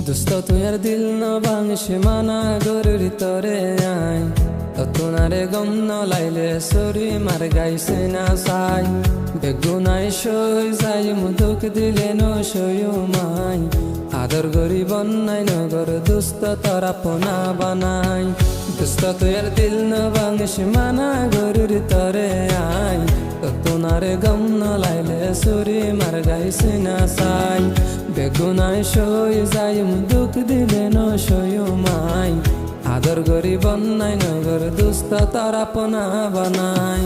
দুস্ত তুই আর দিল না ভাঙছে মানা গরুর তরে আই তোমারে গম ন লাইলে সরি মার গাইছে না সাই বেগুনাই সই যাই মুদুক দিলে ন সয়ু মাই আদর গরি বন্যাই নগর দুস্ত তরা পোনা বানাই দুস্ত তুই আর দিল না ভাঙছে মানা গরুর তরে আই তোমারে গম ন লাইলে সরি মার গাইছে না সাই বেগুনাই সই যাই মুদুক দিলে ন সয়ু মাই আদর গরি বন্যাই নগর দুস্ত তারা পোনা বানাই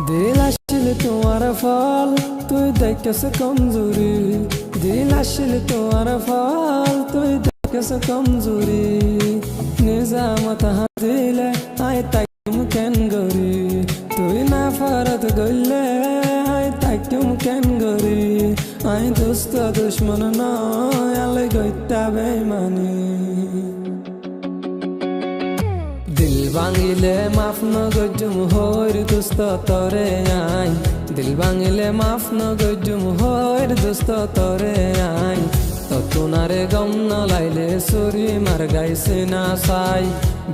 দিল আসলে তোমার ফল তুই দেখেছ কমজোরি দিল আসলে তোমার ফল তুই দেখেছ কমজোরি নিজামত হাতিলে আই তাইম কেন গরি তুই না ফরত গইলে আই তাইম কেন গরি আই দোস্ত দুশ্মন নয় আলে গইতা বেমানি দিল ভাঙিলে মাফ নগজুম হইর দুস্ত তরে আই দিল ভাঙিলে মাফ নগজুম হইর দুস্ত তরে আই তোমারে গম ন লাইলে সুরি মার গাইছে না সাই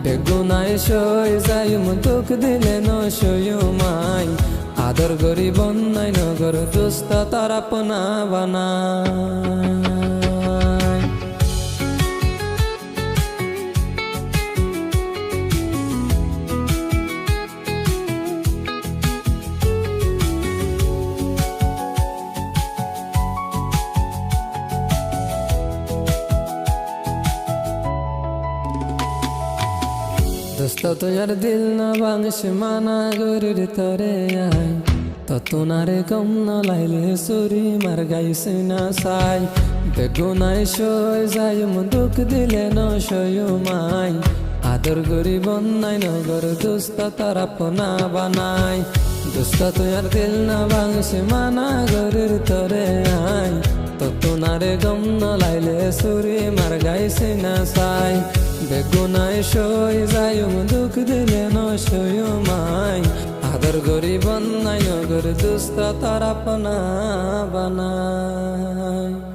বেগুনাই সই যাই মুদুক দিলে ন সয়ু মাই আদর গরি বন্যাই নগর দুস্ত তারা পোনা বানাই দোস্ত তোর দিল না ভাঙছে মানা গরুর তরে আই তোমারে গম ন লাইলে সুরি মার গাইছে না সাই বেগুনাই সই যাই মুদুক দিলে ন সয়ু মাই আদর গরি বন্যাই নগর দুস্ত তারা পোনা বানাই দোস্ত তোর দিল না ভাঙছে মানা গরুর তরে আই তোমারে গম ন লাইলে সুরি মার গাইছে না সাই বেগুনাই সই যাই মুদুক দিলে ন সয়ু মাই আদর গরি বন্যাই নগর দুস্ত তারা পোনা বানাই।